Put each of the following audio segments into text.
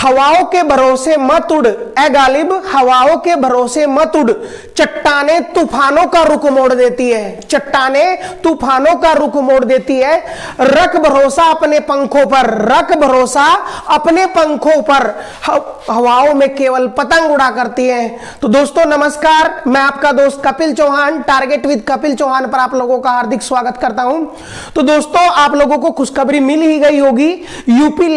हवाओं के भरोसे मत उड़ ए गालिब, हवाओं के भरोसे मत उड़, चट्टाने तूफानों का रुख मोड़ देती है, चट्टाने तूफानों का रुख मोड़ देती है। रख भरोसा अपने पंखों पर, रख भरोसा अपने पंखों पर, हवाओं में केवल पतंग उड़ा करती है। तो दोस्तों नमस्कार, मैं आपका दोस्त कपिल चौहान, टारगेट विद कपिल चौहान पर आप लोगों का हार्दिक स्वागत करता हूं। तो दोस्तों आप लोगों को खुशखबरी मिल ही गई होगी, यूपी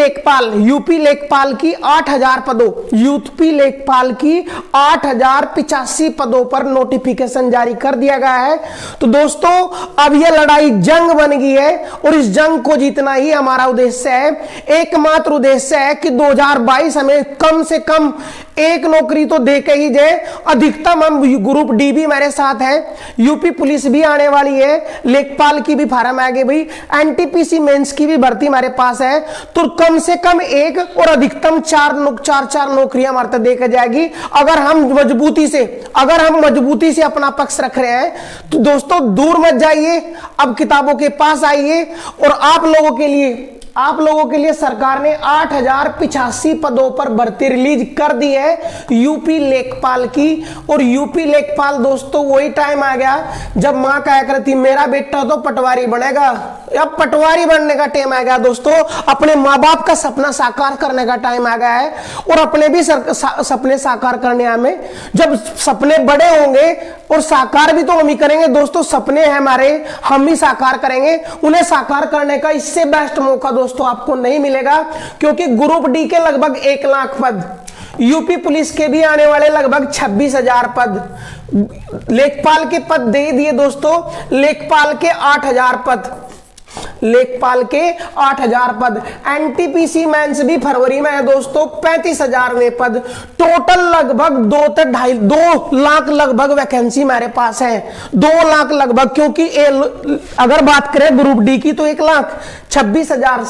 लेखपाल की 8000 पदों, यूपी लेखपाल की 8085 पदों पर नोटिफिकेशन जारी कर दिया गया है। तो दोस्तों अब यह लड़ाई जंग बन गई है और इस जंग को जीतना ही हमारा उद्देश्य है। एकमात्र उद्देश्य है कि 2022 हमें कम से कम एक नौकरी तो दे के ही जाए। अधिकतम हम ग्रुप डी भी मेरे साथ है, यूपी पुलिस भी आने वाली है, लेखपाल की भी फार्म आ गई भाई, एनटीपीसी मेंस की भी भर्ती हमारे पास है। तो कम से कम एक और अधिकतम चार नौकरियां हमारे तक देखा जाएगी अगर हम मजबूती से अपना पक्ष रख रहे हैं। तो दोस्तों दूर मत जाइए, अब किताबों के पास आइए और आप लोगों के लिए सरकार ने 8085 पदों पर भर्ती रिलीज कर दी है यूपी लेखपाल की। और यूपी लेखपाल दोस्तों वही टाइम आ गया जब मां कहा करती मेरा बेटा तो पटवारी बनेगा। अब पटवारी बनने का टाइम आ गया दोस्तों, अपने माँ बाप का सपना साकार करने का टाइम आ गया है और अपने भी सपने साकार करने में, जब सपने बड़े होंगे और साकार भी तो हम ही करेंगे दोस्तों, सपने हैं हमारे, हम ही साकार करेंगे। उन्हें साकार करने का इससे बेस्ट मौका दोस्तों आपको नहीं मिलेगा, क्योंकि ग्रुप डी के लगभग 1 लाख पद, यूपी पुलिस के भी आने वाले लगभग 26,000 पद, लेखपाल के पद दे दिए दोस्तों, लेखपाल के 8000 पद, एनटीपीसी मेंस भी फरवरी में है दोस्तों 35,000 पद, टोटल लगभग 2 लाख लगभग वैकेंसी हमारे पास है, 2 लाख लगभग। क्योंकि अगर बात करें ग्रुप डी की तो 1,26,000,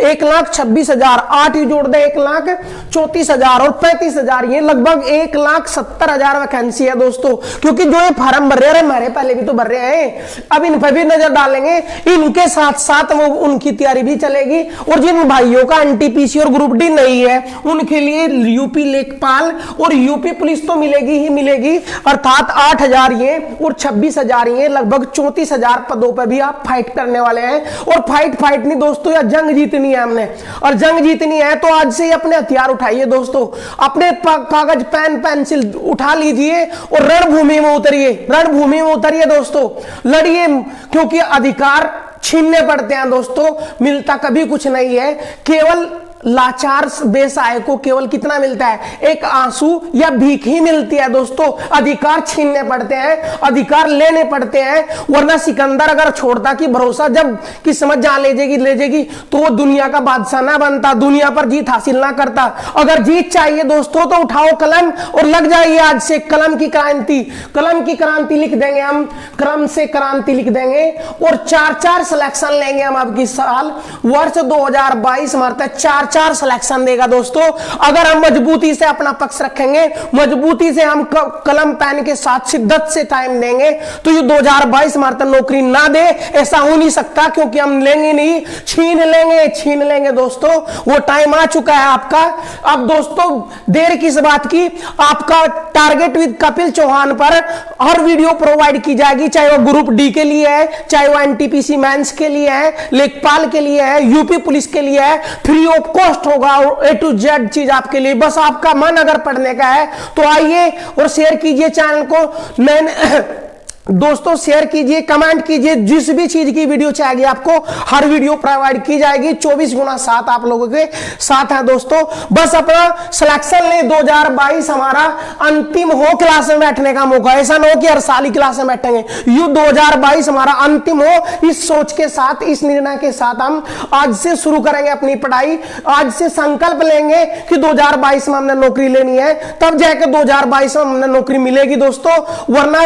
1,26,000 8 ही जोड़ दे 1,34,000 और 35,000, ये लगभग 1,70,000 वैकेंसी है दोस्तों। क्योंकि जो ये फार्म भर रहे हैं हमारे पहले भी तो भर रहे हैं, अब इन पर भी नजर डालेंगे, इनके साथ साथ वो उनकी तैयारी भी चलेगी। और जिन भाइयों का एनटीपीसी और ग्रुप डी नहीं है उनके लिए यूपी लेखपाल और यूपी पुलिस तो मिलेगी ही मिलेगी, अर्थात 8,000 ये और 26,000 ये, लगभग 34,000 पदों पर भी आप फाइट करने वाले हैं। और फाइट नहीं दोस्तों, या जंग जीतनी है हमने, और जंग जीतनी है तो आज से ही अपने हथियार उठाइए दोस्तों, अपने कागज पेन पेंसिल उठा लीजिए और रणभूमि में उतरिए दोस्तों, लड़िए। क्योंकि अधिकार छीनने पड़ते हैं दोस्तों, मिलता कभी कुछ नहीं है। केवल लाचार बेसहाय को केवल कितना मिलता है, एक आंसू या भीख ही मिलती है दोस्तों। अधिकार छीनने पड़ते हैं, अधिकार लेने पड़ते हैं, वरना सिकंदर अगर छोड़ता कि भरोसा जब किस्मत जहां ले जाएगी तो वो दुनिया का बादशाह ना बनता, दुनिया पर जीत हासिल ना करता। अगर जीत चाहिए दोस्तों तो उठाओ कलम और लग जाइए आज से कलम की क्रांति लिख देंगे हम, क्रम से क्रांति लिख देंगे और 4 सिलेक्शन लेंगे हम अब की साल, वर्ष 2022 हमारे 4 सिलेक्शन देगा दोस्तों। अगर हम मजबूती से अपना पक्ष रखेंगे, मजबूती से हम कलम पेन के साथ शिद्दत से टाइम देंगे तो ये 2022 हमारे नौकरी ना दे ऐसा हो नहीं सकता, क्योंकि हम लेंगे नहीं, छीन लेंगे दोस्तों। वो टाइम आ चुका है आपका। अब दोस्तों देर किस बात की, आपका टारगेट विद कपिल चौहान पर हर वीडियो प्रोवाइड की जाएगी, चाहे वो ग्रुप डी के लिए है, चाहे वो एनटीपीसी मेंस के लिए है, लेखपाल के लिए है, यूपी पुलिस के लिए है, फ्री ऑफ कॉस्ट होगा A to Z चीज आपके लिए। बस आपका मन अगर पढ़ने का है तो आइए और शेयर कीजिए चैनल को। दोस्तों शेयर कीजिए, कमेंट कीजिए, जिस भी चीज की वीडियो चाहिए आपको हर वीडियो प्रोवाइड की जाएगी। 24x7 आप लोगों के साथ है दोस्तों। बस अपना सिलेक्शन ले, 2022 हमारा अंतिम हो क्लास में बैठने का मौका, ऐसा ना हो कि हर साल ही क्लास में बैठेंगे, यू 2022 हमारा अंतिम हो। इस सोच के साथ, इस निर्णय के साथ हम आज से शुरू करेंगे अपनी पढ़ाई। आज से संकल्प लेंगे कि 2022 में हमने नौकरी लेनी है, तब जाकर 2022 में हमने नौकरी मिलेगी दोस्तों। वरना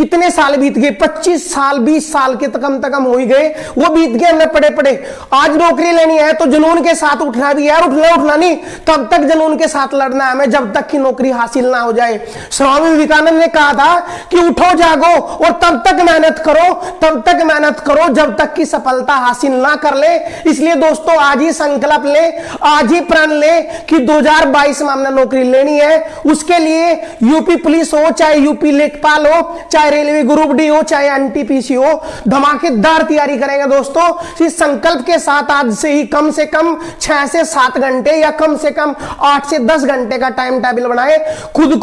कितने साल बीत गए, 25 साल 20 साल के कम हो ही गए, वो बीत गए, हमने पढ़े पढ़े। आज नौकरी लेनी है तो जुनून के साथ उठना भी है, उठना नहीं, तब तक जुनून के साथ लड़ना है हमें, जब तक कि नौकरी हासिल ना हो जाए। स्वामी विवेकानंद ने कहा था कि उठो जागो और तब तक मेहनत करो जब तक कि सफलता हासिल ना कर ले। इसलिए दोस्तों आज ही संकल्प ले, आज ही प्रण ले कि 2022 में हमने नौकरी लेनी है। उसके लिए यूपी पुलिस हो, चाहे यूपी लेखपाल हो, चाहे रेलवे ग्रुप डी हो, चाहे एनटीपीसी हो, धमाकेदार तैयारी करेंगे दोस्तों। इस संकल्प के साथ आज से ही कम से कम 6 से 7 घंटे या कम से कम 8 से 10 घंटे का टाइम टेबल बनाए। खुद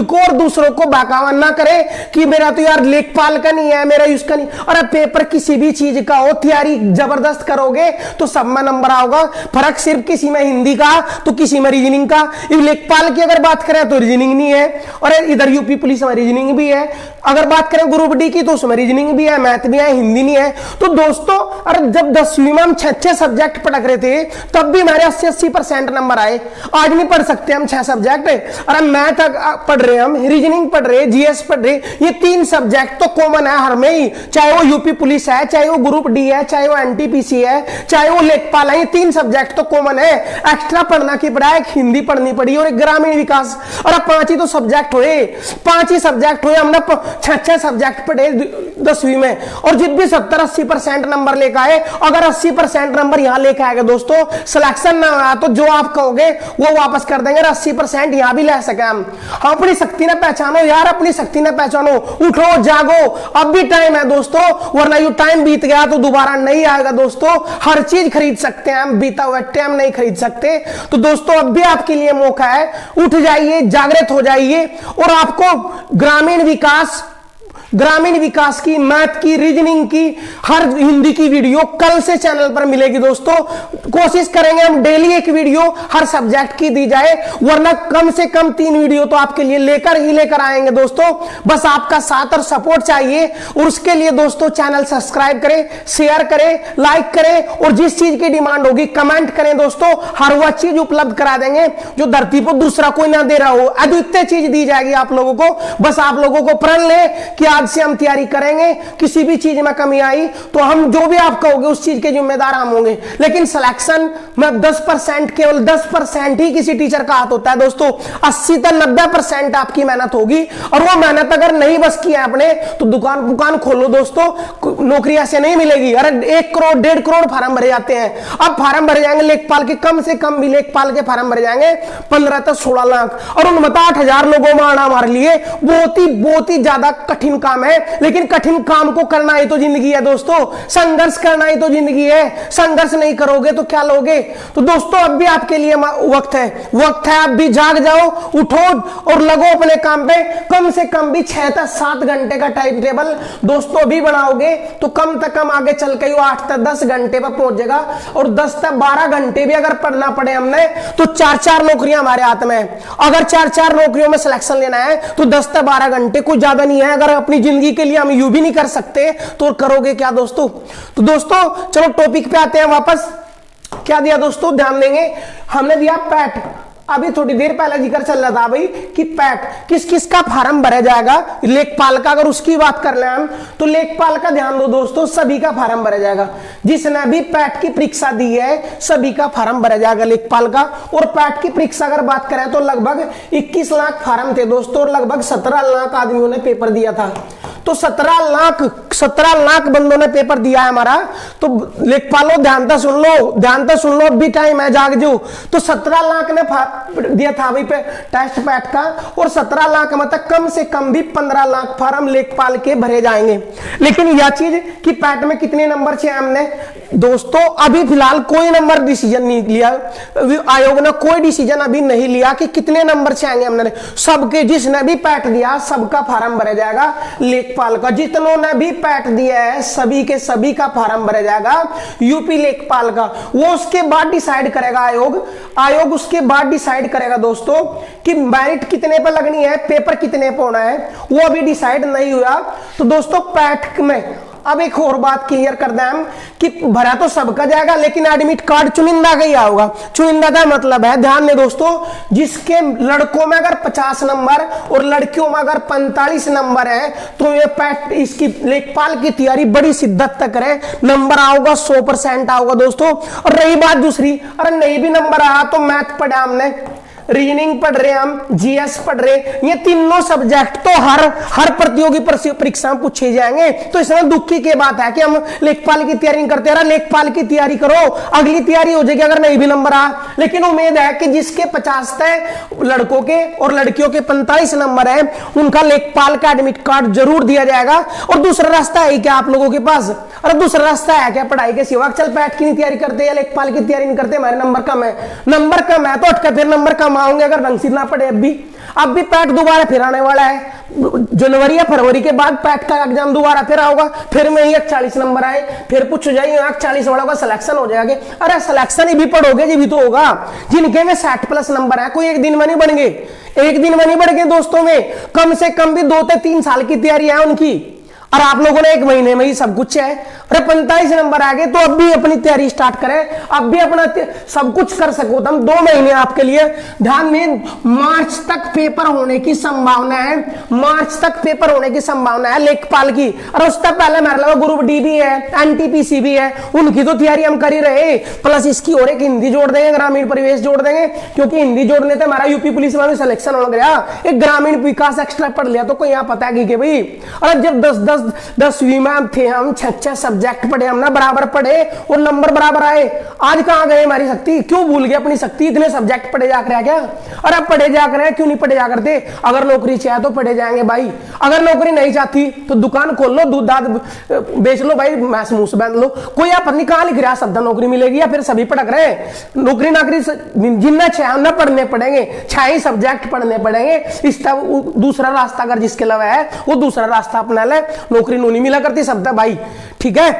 को और दूसरों को बहकावा ना करे कि मेरा तो यार लेखपाल का नहीं है, मेरा इसका नहीं। अरे पेपर किसी भी चीज का हो, तैयारी जबरदस्त करोगे तो सब में नंबर आओगा। फर्क सिर्फ किसी में हिंदी का तो किसी में रीजनिंग का। लेखपाल की अगर बात करें तो रीजनिंग नहीं है, और इधर यूपी पुलिस में रीजनिंग भी है। अगर बात करें ग्रुप डी की तो उसमें रीजनिंग भी है, मैथ भी है, हिंदी नहीं है। तो दोस्तों अरे जब 10वीं में हम 6 सब्जेक्ट पढ़ रहे थे तब भी हमारे 80% नंबर आए। आज नहीं पढ़ सकते हम 6 सब्जेक्ट। अरे मैथ पढ़ रहे, हम रीजनिंग पढ़ रहे, जीएस पढ़ रहे, ये 3 सब्जेक्ट तो कॉमन है हर में ही, चाहे वो यूपी पुलिस है, चाहे वो ग्रुप डी है, चाहे वो एनटीपीसी है, चाहे वो लेखपाल है, ये 3 सब्जेक्ट तो कॉमन है। एक्स्ट्रा पढ़ना की पड़ा, एक हिंदी पढ़नी पड़ी और एक ग्रामीण विकास। और 5 ही तो सब्जेक्ट हुए, 5 ही सब्जेक्ट हुए, हमने 6 सब्जेक्ट पढ़े 10वीं में, और जब भी 70-80% नंबर लेकर आए। अगर 80% नंबर यहां लेकर आएगा दोस्तों, सिलेक्शन ना आया तो जो आप कहोगे वो वापस कर देंगे। 80% यहां भी ले सके हम अपनी शक्ति ने पहचानो यार, अपनी शक्ति ने पहचानो, उठो जागो, अब भी टाइम है दोस्तों, वरना ये टाइम बीत गया तो दोबारा नहीं आएगा दोस्तों। हर चीज खरीद सकते हैं हम, बीता हुआ टाइम नहीं खरीद सकते। तो दोस्तों अब भी आपके लिए मौका है, उठ जाइए, जागृत हो जाइए। और आपको ग्रामीण विकास की, मैथ की, रीजनिंग की, हर हिंदी की वीडियो कल से चैनल पर मिलेगी दोस्तों। कोशिश करेंगे हम डेली एक वीडियो हर सब्जेक्ट की दी जाए, वरना कम से कम 3 वीडियो तो आपके लिए लेकर आएंगे दोस्तों। बस आपका साथ और सपोर्ट चाहिए, और उसके लिए दोस्तों चैनल सब्सक्राइब करें, शेयर करें, लाइक करें, और जिस चीज की डिमांड होगी कमेंट करें दोस्तों। हर वह चीज उपलब्ध करा देंगे जो धरती पर दूसरा कोई ना दे रहा हो, अद्वितीय चीज दी जाएगी आप लोगों को। बस आप लोगों को प्रण ले कि आज से हम तैयारी करेंगे, किसी भी चीज में कमी आई तो हम जो भी आप कहोगे उस चीज के जिम्मेदार हम होंगे। लेकिन सिलेक्शन में 10%, केवल 10% ही किसी टीचर का हाथ होता है दोस्तों। 80 से 90% आपकी मेहनत होगी, और वो मेहनत अगर नहीं बस की है आपने तो दुकान खोलो दोस्तों, नौकरी ऐसे नहीं मिलेगी। अरे 1 करोड़ 1.5 करोड़ फार्म भरे जाते हैं। अब फार्म भरे जाएंगे लेखपाल के, कम से कम भी लेखपाल के फार्म भरे जाएंगे 15 से 16 लाख, और उन 8,000 लोगों में आना हमारे लिए बहुत ही ज्यादा कठिन काम है। लेकिन कठिन काम को करना ही तो जिंदगी है दोस्तों, संघर्ष करना ही तो जिंदगी है। संघर्ष नहीं करोगे तो क्या लोगे। तो दोस्तों अब भी आपके लिए वक्त है, आप भी जाग जाओ, उठो और लगो अपने काम पे। कम से कम भी 6 से 7 घंटे का टाइम टेबल दोस्तों भी बनाओगे तो कम से कम आगे चल के 8 से 10 घंटे पर पहुंच जाएगा। और 10 से 12 घंटे भी अगर पढ़ना पड़े हमने तो 4-4 नौकरियां हमारे हाथ में है। अगर 4-4 नौकरियों में सिलेक्शन लेना है तो 10 से 12 घंटे कोई ज्यादा नहीं है। अगर अपनी जिंदगी के लिए हम यूं भी नहीं कर सकते तो करोगे क्या दोस्तों। तो दोस्तों चलो टॉपिक पे आते हैं वापस। क्या दिया दोस्तों, ध्यान देंगे, हमने दिया पैट। अभी थोड़ी देर पहले जिक्र चल रहा था भाई कि पैट किस किस का फार्म भरा जाएगा। लेखपाल का अगर उसकी बात कर ले हम तो लेखपाल का ध्यान दो दोस्तों, सभी का फार्म भरा जाएगा। जिसने भी पैट की परीक्षा दी है सभी का फार्म भरा जाएगा लेखपाल का। और पैट की परीक्षा अगर बात करें तो लगभग 21 लाख फार्म थे दोस्तों, और लगभग 17 लाख आदमियों ने पेपर दिया था। तो 17 लाख बंदों ने पेपर दिया है हमारा। तो लेखपालों ध्यान से सुन लो, अब भी टाइम है, जाग जो। तो 17 लाख ने दिया था भाई टेस्ट पैट का, और 17 लाख मतलब कम से कम भी 15 लाख फार्म लेखपाल के भरे जाएंगे। लेकिन यह चीज कि पैट में कितने नंबर चाहिए हमने दोस्तों, अभी फिलहाल कोई नंबर डिसीजन नहीं लिया, आयोग ने कोई डिसीजन अभी नहीं लिया कि कितने नंबर चाहिए हमने। सबके जिसने भी पैट दिया सबका फार्म भरा जाएगा लेखपाल का। जितनों ने भी पैट दिया है सभी के सभी का फार्म भरा जाएगा यूपी लेखपाल का। वो उसके बाद डिसाइड करेगा आयोग उसके बाद डिसाइड करेगा दोस्तों कि मेरिट कितने पर लगनी है, पेपर कितने पर होना है, वो अभी डिसाइड नहीं हुआ। तो दोस्तों पैट में अब एक और बात क्लियर कर दें हम कि भरा तो सबका जाएगा, लेकिन एडमिट कार्ड चुनिंदा का ही आओगा। चुनिंदा का मतलब है, ध्यान में दोस्तों, जिसके लड़कों में अगर 50 नंबर और लड़कियों में अगर 45 नंबर है तो ये पैट इसकी लेखपाल की तैयारी बड़ी शिद्दत तक करे, नंबर आओगा 100% आओगा दोस्तों। और रही बात दूसरी, अरे नहीं भी नंबर आया तो मैथ पढ़ा हमने, रीजनिंग पढ़ रहे, हम जीएस पढ़ रहे, ये तीनों सब्जेक्ट तो हर प्रतियोगी परीक्षा में पूछे जाएंगे। तो इसमें दुख की बात है कि हम लेखपाल की तैयारी नहीं करते। लेखपाल की तैयारी करो, अगली तैयारी हो जाएगी अगर नहीं भी नंबर आ। लेकिन उम्मीद है कि जिसके 50 लड़कों के और लड़कियों के 45 नंबर है, उनका लेखपाल का एडमिट कार्ड जरूर दिया जाएगा। और दूसरा रास्ता है क्या आप लोगों के पास? अरे दूसरा रास्ता है क्या पढ़ाई के सिवा? चल पैट की नहीं तैयारी करते या लेखपाल की तैयारी नहीं करते, हमारे नंबर कम है, नंबर कम है तो अटका फिर नंबर कम आएंगे अगर ढंग से ना पढ़े। अब भी पैट दोबारा फिर आने वाला है, जनवरी या फरवरी के बाद पैट का एग्जाम दोबारा फिर आओगा, फिर में 40 नंबर आए, फिर पूछ जाइए 40 वालों का सिलेक्शन हो जाएगा। अरे सिलेक्शन ही भी पढ़ोगे जी भी तो होगा, जिनके में 60+ नंबर है, कोई एक दिन में नहीं बन गए, एक दिन में नहीं बढ़ गए दोस्तों, में कम से कम भी 2 से 3 साल की तैयारी है उनकी। और आप लोगों ने 1 महीने में ही सब कुछ है। अरे 45 नंबर आ गए तो अब भी अपनी तैयारी स्टार्ट करें, अब भी अपना सब कुछ कर सको। तो हम 2 महीने आपके लिए, ध्यान में, मार्च तक पेपर होने की संभावना है, मार्च तक पेपर होने की संभावना है लेखपाल की। और उससे पहले मेरे लगा ग्रुप डी भी है, एनटीपीसी भी है, उनकी तो तैयारी हम कर ही रहे। प्लस इसकी और एक हिंदी जोड़ देंगे, ग्रामीण परिवेश जोड़ देंगे, क्योंकि हिंदी जोड़ने से हमारा यूपी पुलिस में भी सिलेक्शन हो गया। एक ग्रामीण विकास एक्स्ट्रा पढ़ लिया तो कोई यहाँ पता है कि भाई। और जब 10वीं में थे हम, 6 सब्जेक्ट पढ़े हमने, बराबर पढ़े और नंबर बराबर आए। आज कहां गए हमारी शक्ति? क्यों भूल गए अपनी शक्ति? इतने सब्जेक्ट पढ़े जाकर है क्या? और अब पढ़े जाकर है, क्यों नहीं पढ़े जा करते? अगर नौकरी चाहे तो पढ़े जाएंगे भाई, अगर नौकरी नहीं चाहती तो दुकान खोल लो, दूध दाद बेच लो भाई, मैस मुंह से बांध लो। कोई आप नहीं कहां लिख रहा शब्द नौकरी मिलेगी, या फिर सभी पढ़ रहे? नौकरी जिन्ना चाहे ना पढ़ने पड़ेंगे, 6 सब्जेक्ट पढ़ने पड़ेंगे। इस दूसरा रास्ता अगर जिसके अलावा है वो दूसरा रास्ता अपना ले, नौकरी नहीं मिला करती शब्द भाई, ठीक है।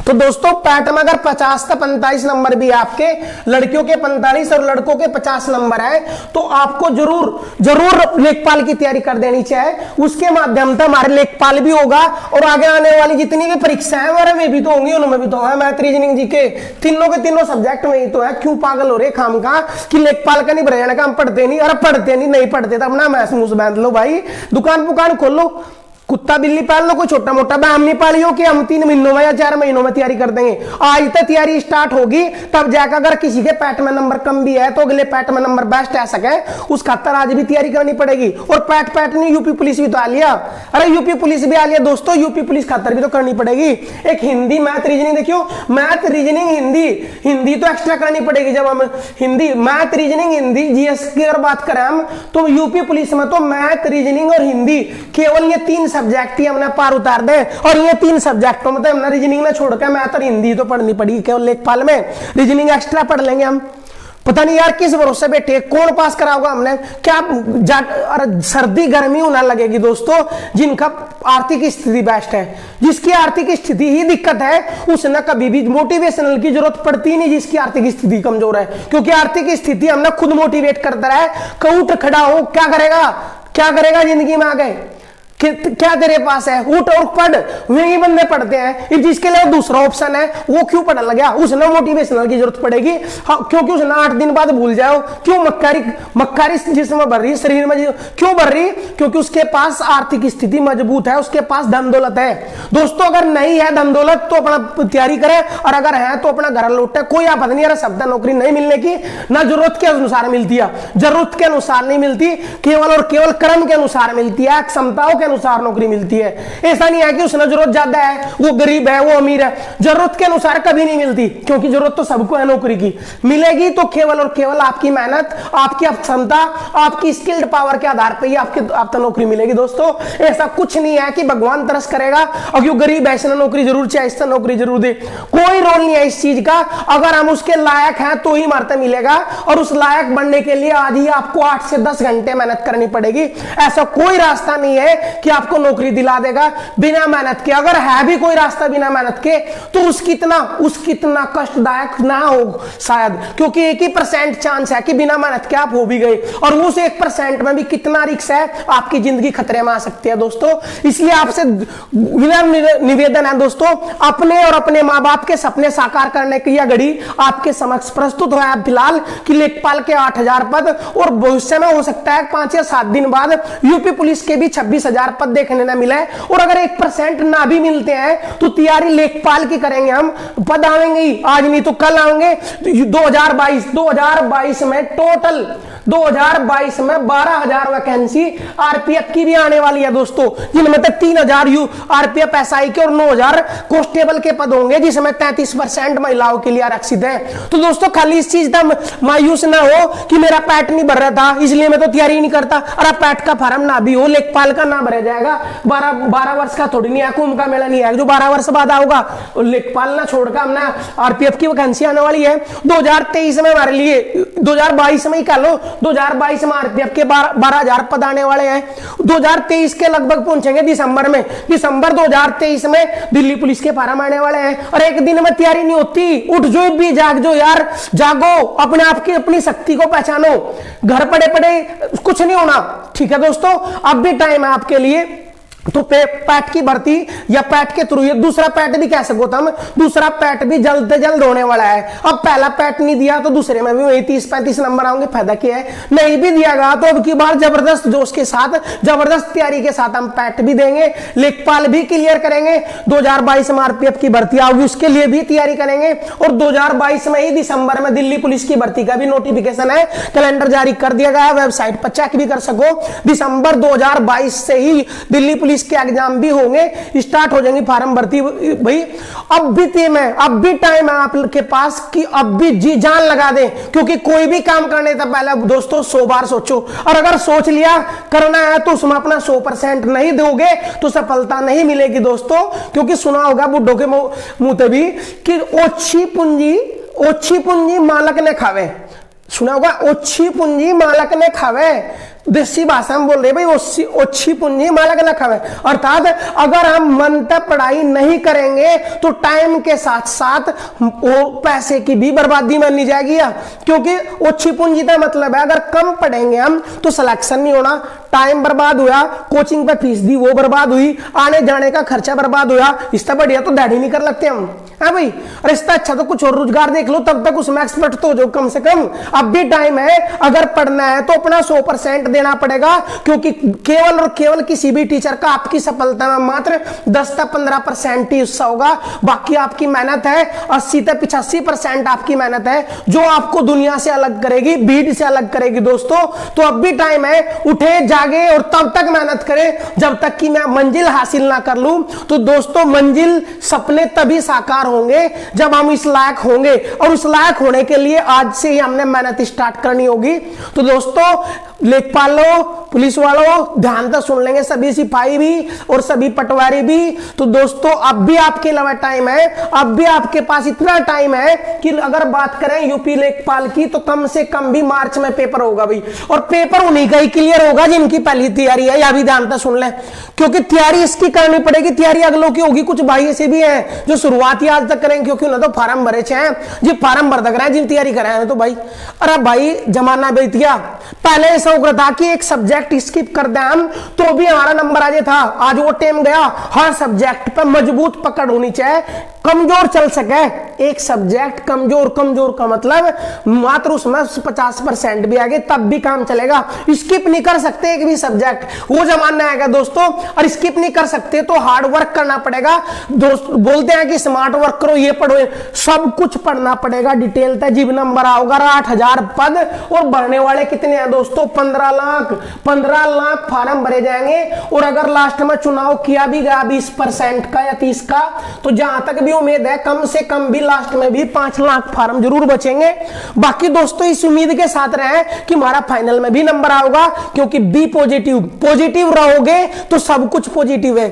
तो दोस्तों पैट में अगर 50 से 45 नंबर भी आपके, लड़कियों के 45 और लड़कों के 50 नंबर है, तो आपको जरूर लेखपाल की तैयारी कर देनी चाहिए। उसके माध्यम से हमारे लेखपाल भी होगा और आगे आने वाली जितनी भी परीक्षाएं हमारे में भी तो होंगी, उनमें भी तो है। मैथ रीजनिंग जी के तीनों सब्जेक्ट में ही तो है। क्यों पागल हो रहे खाम का कि लेखपाल का नहीं भरे का, हम पढ़ते नहीं? अरे पढ़ते नहीं पढ़ते तो अपना मैस मुंह बांध लो भाई, दुकान पुकान खोल लो, कुत्ता बिल्ली पाल लो, कोई छोटा मोटा हम नहीं पाली हो कि हम 3 महीनों में या 4 महीनों में तैयारी कर देंगे। आज तक तैयारी स्टार्ट होगी, तब जाकर अगर किसी के पैट में नंबर कम भी है तो अगले पैट में नंबर बेस्ट आ सके, उस खातर आज भी तैयारी करनी पड़ेगी। और पैट नहीं, यूपी पुलिस भी तो आ लिया। अरे यूपी पुलिस भी आ लिया दोस्तों, यूपी पुलिस खातर भी तो करनी पड़ेगी। एक हिंदी मैथ रीजनिंग, देखियो मैथ रीजनिंग हिंदी तो एक्स्ट्रा करनी पड़ेगी। जब हम Hindi math reasoning Hindi GS की अगर बात करें हम, तो यूपी पुलिस में तो मैथ रीजनिंग और हिंदी केवल ये 3 सब्जेक्ट ही हमने पार उतार दे। और ये 3 सब्जेक्टों में तो हमने रीजनिंग में छोड़कर मैथ और हिंदी तो पढ़नी पड़ी केवल लेखपाल में, रीजनिंग एक्स्ट्रा पढ़ लेंगे हम। पता नहीं यार किस भरोसे बैठे, कौन पास कराओगा हमने क्या? सर्दी गर्मी होना लगेगी दोस्तों। जिनका आर्थिक स्थिति बेस्ट है, जिसकी आर्थिक स्थिति ही दिक्कत है, उसने कभी भी मोटिवेशनल की जरूरत पड़ती नहीं जिसकी आर्थिक स्थिति कमजोर है। क्योंकि आर्थिक स्थिति हमने खुद मोटिवेट करता रहा है। उठ खड़ा हो, क्या करेगा जिंदगी में आगे, क्या तेरे पास है? उठ और पढ़। वही बंदे पढ़ते हैं, जिसके लिए दूसरा ऑप्शन है वो क्यों पढ़ने लगा? उसने मोटिवेशनल की जरूरत पड़ेगी। हाँ, क्योंकि उसने 8 दिन बाद भूल जाओ। क्यों? मक्कारी जिसमें बढ़ रही, शरीर में क्यों बढ़ रही? क्योंकि उसके पास आर्थिक स्थिति मजबूत है, उसके पास धन दौलत है। दोस्तों अगर नहीं है धन दौलत तो अपना तैयारी करे, और अगर है तो अपना घर लौटे, कोई आपत्ति नहीं। शब्द नौकरी नहीं मिलने की ना जरूरत के अनुसार मिलती है, जरूरत के अनुसार नहीं मिलती, केवल और केवल कर्म के अनुसार मिलती है, क्षमताओं के अनुसार नौकरी मिलती है। ऐसा नहीं है कि उसने जरूरत ज्यादा है, वो गरीब है, वो अमीर है, जरूरत के अनुसार कभी नहीं मिलती। क्योंकि जरूरत तो सबको है नौकरी की। मिलेगी तो केवल और केवल आपकी मेहनत, आपकी क्षमता, आपकी स्किल्ड पावर के आधार पर ही आपको नौकरी मिलेगी। दोस्तों ऐसा कुछ नहीं है कि भगवान तरस करेगा और क्यों गरीब है इसने नौकरी जरूर चाहिए, इससे नौकरी जरूर दे, कोई रोल नहीं है इस चीज का। अगर हम उसके लायक हैं तो ही मार्ता मिलेगा, और उस लायक बनने के लिए आज ही आपको 8 से 10 घंटे मेहनत करनी पड़ेगी। ऐसा कोई रास्ता नहीं है कि आपको नौकरी दिला देगा बिना मेहनत के। अगर है भी कोई रास्ता बिना मेहनत के तो उसकी इतना कष्टदायक ना हो शायद, क्योंकि 1% चांस है कि बिना मेहनत के आप हो भी गए, और उस 1% में भी कितना रिस्क है, आपकी जिंदगी खतरे में आ सकती है दोस्तों। इसलिए आपसे निवेदन है दोस्तों, अपने और अपने मां बाप के सपने साकार करने की यह घड़ी आपके समक्ष प्रस्तुत हुआ है फिलहाल कि लेखपाल के 8,000 पद, और भविष्य में हो सकता है 5 या 7 दिन बाद यूपी पुलिस के भी 26,000 पद देखने न मिले, और अगर 1% ना भी मिलते हैं तो तैयारी लेखपाल की करेंगे हम। पद आएंगे ही, आज नहीं तो कल आएंगे। 2022 में टोटल 2022 में 12,000 वैकेंसी आरपीएफ की भी आने वाली है दोस्तों, जिनमें से 3,000 आरपीएफ एसआई के और 9,000 कांस्टेबल के पद होंगे, जिसमें 33% महिलाओं के लिए आरक्षित है। तो दोस्तों खाली इस चीज का मायूस ना हो कि मेरा पैट नहीं भर रहा था इसलिए मैं तो तैयारी नहीं करता। अरे पैट का फार्म ना भी हो, लेखपाल का ना भरा जाएगा। 12 वर्ष का थोड़ी नहीं है, कुंभ का मेला नहीं है जो 12 वर्ष बाद आओगा। लेखपाल ना छोड़कर हमने आरपीएफ की वैकेंसी आने वाली है 2023 में हमारे लिए, 2022 में ही कह लो, 2022 में आरपीएफ के 12,000 पद आने वाले हैं। 2023 के लगभग पहुंचेंगे दिसंबर में, दिसंबर 2023 में दिल्ली पुलिस के फार्म आने वाले हैं। और एक दिन में तैयारी नहीं होती, उठ जो भी जाग जो यार, जागो, अपने आप की अपनी शक्ति को पहचानो। घर पड़े पड़े कुछ नहीं होना, ठीक है दोस्तों, अब भी टाइम है आपके लिए। तो पैट की भर्ती या पैट के थ्रू, दूसरा पैट भी कह सको तुम, दूसरा पैट भी जल्द से जल्द होने वाला है। अब पहला पैट नहीं दिया तो दूसरे में भी वही 30-35 नंबर आएंगे, फायदा क्या है। नहीं भी दिया गया तो अब की बार जबरदस्त जोश के साथ, जबरदस्त तैयारी के साथ हम पैट भी देंगे, लेखपाल भी क्लियर करेंगे। 2022 में आरपीएफ की भर्ती आओगी, उसके लिए भी तैयारी करेंगे। और 2022 में ही दिसंबर में दिल्ली पुलिस की भर्ती का भी नोटिफिकेशन है, कैलेंडर जारी कर दिया गया है, वेबसाइट पर चेक भी कर सको। दिसंबर 2022 से ही दिल्ली पुलिस के एग्जाम भी होंगे, स्टार्ट हो जाएंगी फार्म भर्ती। भाई अब भी टाइम है, अब भी टाइम है आपके पास कि अब भी जी जान लगा दें, क्योंकि कोई भी काम करने से पहले दोस्तों 100 बार सोचो, और अगर सोच लिया करना है तो उसमें अपना 100% नहीं दोगे तो सफलता नहीं मिलेगी दोस्तों। क्योंकि सुना होगा बुड्ढों के मुंह से भी कि ओछी पूंजी मालक ने खावे, सुना होगा, ओछी पूंजी मालक ने खावे। देसी भाषा में बोल रहे भाई, ओछी पूंजी मालक न खावे, अर्थात अगर हम मन तक पढ़ाई नहीं करेंगे तो टाइम के साथ साथ वो पैसे की भी बर्बादी मानी जाएगी। क्योंकि ओछी पूंजी का मतलब है अगर कम पढ़ेंगे हम तो सिलेक्शन नहीं होना, टाइम बर्बाद हुआ, कोचिंग पे फीस दी वो बर्बाद हुई, आने जाने का खर्चा बर्बाद हुआ। इससे बढ़िया तो दाढ़ी नहीं कर लगते हम, है भाई। और इससे अच्छा तो कुछ और रोजगार देख लो, तब तक उसमें एक्सपर्ट तो हो जाओ कम से कम। अब भी टाइम है, अगर पढ़ना है तो अपना 100% देना पड़ेगा, क्योंकि केवल और केवल किसी भी टीचर का आपकी सफलता में मात्र 10 से 15% ही हिस्सा होगा। बाकी आपकी मेहनत है, 80 से 85% आपकी मेहनत है जो आपको दुनिया से अलग करेगी, भीड़ से अलग करेगी दोस्तों। तो अब भी टाइम है, उठे जागे और तब तक मेहनत करें जब तक कि मैं मंजिल हासिल ना कर लूं। तो दोस्तों मंजिल, सपने तभी साकार होंगे जब हम इस लायक होंगे, और उस लायक होने के लिए आज से ही हमने मेहनत स्टार्ट करनी होगी। तो दोस्तों लेखपालों, पुलिस वालों ध्यान से सुन लेंगे, सभी सिपाही भी और सभी पटवारी भी। तो दोस्तों अब भी आपके अलावा टाइम है, अब भी आपके पास इतना टाइम है कि अगर बात करें यूपी लेखपाल की तो कम से कम भी मार्च में पेपर होगा भाई, और पेपर उन्हीं का ही क्लियर होगा जिनकी पहली तैयारी है। यह भी ध्यान से सुन लें, क्योंकि तैयारी इसकी करनी पड़ेगी, तैयारी अगलों की होगी। कुछ भाई ऐसे भी हैं जो शुरुआत ही आज तक करेंगे, क्योंकि उन्हें तो फार्म भरे हैं जी, फार्म भर तक रहे हैं जिन तैयारी कर रहे हैं। तो भाई अरे भाई जमाना बीत गया, पहले ऐसा होता था कि एक सब्जेक्ट स्किप कर दें हम तो भी हमारा नंबर आ जाता, आज वो टाइम गया। हर सब्जेक्ट पर मजबूत पकड़ होनी चाहिए, कमजोर चल सके एक सब्जेक्ट, कमजोर का मतलब मात्र उसमें 50% भी आगे तब भी काम चलेगा। स्किप नहीं कर सकते एक भी सब्जेक्ट, वो जमाना आएगा दोस्तों। और स्किप नहीं कर सकते तो हार्ड वर्क करना पड़ेगा दोस्त। बोलते हैं कि स्मार्ट वर्क करो, ये पढ़ो, सब कुछ पढ़ना पड़ेगा डिटेल तक, जीव नंबर आओगा। 8,000 पद और भरने वाले कितने हैं दोस्तों? 15 लाख फार्म भरे जाएंगे। और अगर लास्ट में चुनाव किया भी गया 20% का या 30 का, तो जहां तक भी उम्मीद है कम से कम भी लास्ट में भी 5 लाख फार्म जरूर बचेंगे। बाकी दोस्तों इस उम्मीद के साथ रहे कि हमारा फाइनल में भी नंबर आओगा, क्योंकि बी पॉजिटिव रहोगे तो सब कुछ पॉजिटिव है।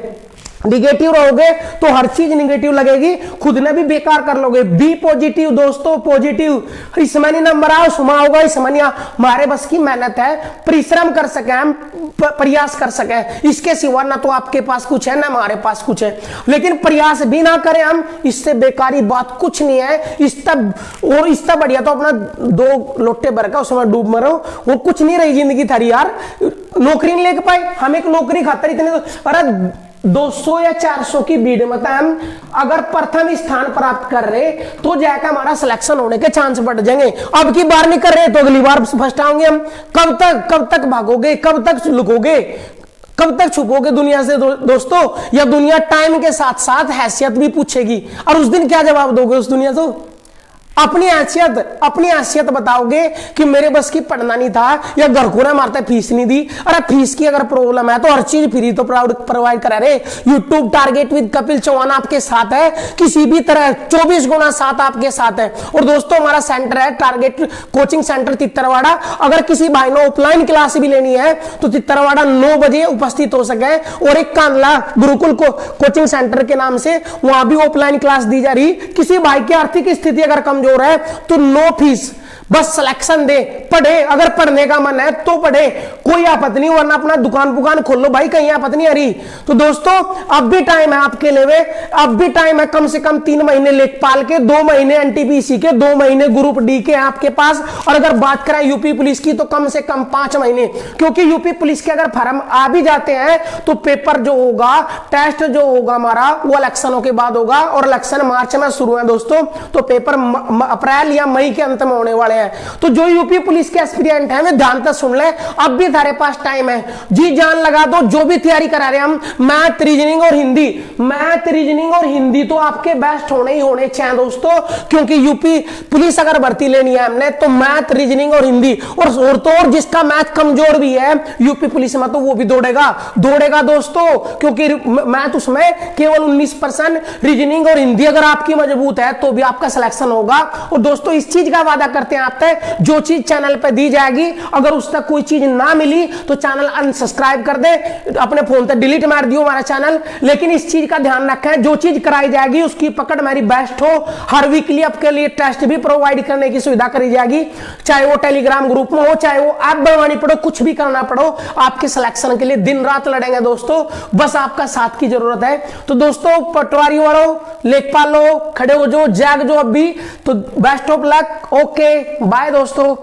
निगेटिव रहोगे तो हर चीज निगेटिव लगेगी, खुद ने भी बेकार कर लोगे। बी पॉजिटिव दोस्तों, पॉजिटिव, इसमें नहीं नंबर आओ सुमा होगा, इसमें नहीं हमारे बस की मेहनत है, परिश्रम कर सके हम, प्रयास कर सके, इसके सिवा ना तो आपके पास कुछ है ना हमारे पास कुछ है। लेकिन प्रयास भी ना करें हम, इससे बेकारी बात कुछ नहीं है। इस तब और इस तब बढ़िया तो अपना 2 लोटे भर का उसमें डूब मरो, वो कुछ नहीं रही जिंदगी थारी यार। नौकरी नहीं लेके पाए हम, एक नौकरी खातर इतने, अरे 200 या 400 की भीड़ में हम अगर प्रथम स्थान प्राप्त कर रहे तो जाकर हमारा सिलेक्शन होने के चांस बढ़ जाएंगे। अब की बार नहीं कर रहे तो अगली बार फर्स्ट आएंगे हम। कब तक भागोगे, कब तक लुकोगे, कब तक छुपोगे दुनिया से दोस्तों? या दुनिया टाइम के साथ साथ हैसियत भी पूछेगी, और उस दिन क्या जवाब दोगे उस दुनिया को? अपनी हैसियत बताओगे कि मेरे बस की पढ़ना नहीं था, या घर को ना मारता फीस नहीं दी। अरे फीस की अगर प्रॉब्लम है तो हर चीज फ्री तो प्रोवाइड करा रहे। YouTube target with Kapil Chauhan आपके साथ है, किसी भी तरह 24 गुना साथ आपके साथ है। और दोस्तों हमारा सेंटर है टारगेट कोचिंग सेंटर तितरवाड़ा। अगर किसी भाई ने ऑफलाइन क्लास भी लेनी है तो तितरवाड़ा 9 बजे उपस्थित हो सके। और एक कांदला गुरुकुल कोचिंग सेंटर के नाम से वहां भी ऑफलाइन क्लास दी जा रही। किसी भाई की आर्थिक स्थिति अगर कमजोर है तो नो फीस, बस सिलेक्शन दे, पढ़े, अगर पढ़ने का मन है तो पढ़े, कोई आपत्ति नहीं, वरना अपना दुकान खोल लो भाई, कहीं आपत्ति नहीं आ रही। तो दोस्तों अब भी टाइम है आपके लिए, अब भी टाइम है, कम से कम 3 महीने लेखपाल के, 2 महीने एनटीपीसी के, 2 महीने ग्रुप डी के आपके पास। और अगर बात करें यूपी पुलिस की तो कम से कम 5 महीने, क्योंकि यूपी पुलिस के अगर फॉर्म आ भी जाते हैं तो पेपर जो होगा, टेस्ट जो होगा हमारा, वो इलेक्शनों के बाद होगा। और इलेक्शन मार्च में शुरू है दोस्तों, तो पेपर अप्रैल या मई के अंत में होने वाले। तो जो यूपी पुलिस के एस्पिरेंट हैं वे ध्यान से सुन ले, अब भी तारे पास टाइम है, जी जान लगा दो। जो भी तैयारी करा रहे हम, मैथ रीजनिंग और हिंदी तो आपके बेस्ट होने ही होने चाहिए दोस्तों, क्योंकि यूपी पुलिस अगर भर्ती लेनी है हमने तो मैथ रीजनिंग और हिंदी, और जिसका मैथ कमजोर भी है यूपी पुलिस में तो वो भी दौड़ेगा दोस्तों, क्योंकि मैथ उसमें केवल 19%, रीजनिंग और हिंदी अगर आपकी मजबूत है तो भी आपका सिलेक्शन होगा। और दोस्तों इस चीज का वादा करते हैं जो चीज चैनल पे दी जाएगी, अगर उस तक कोई चीज ना मिली तो चैनल अनसब्सक्राइब कर दे, अपने फोन से डिलीट मार दियो हमारा चैनल। लेकिन इस चीज का ध्यान रखें, जो चीज कराई जाएगी उसकी पकड़ मेरी बेस्ट हो। हर वीकली आपके लिए टेस्ट भी प्रोवाइड करने की सुविधा करी जाएगी, चाहे वो टेलीग्राम ग्रुप में हो, चाहे वो ऐप बनवानी पड़ो, कुछ भी करना पड़ो, आपके सिलेक्शन के लिए दिन रात लड़ेंगे दोस्तों, बस आपका साथ की जरूरत है। तो दोस्तों पटवारी वालों, लेखपाल लो, खड़े हो जो, जाग जो अब भी, तो best of luck, okay bye दोस्तों।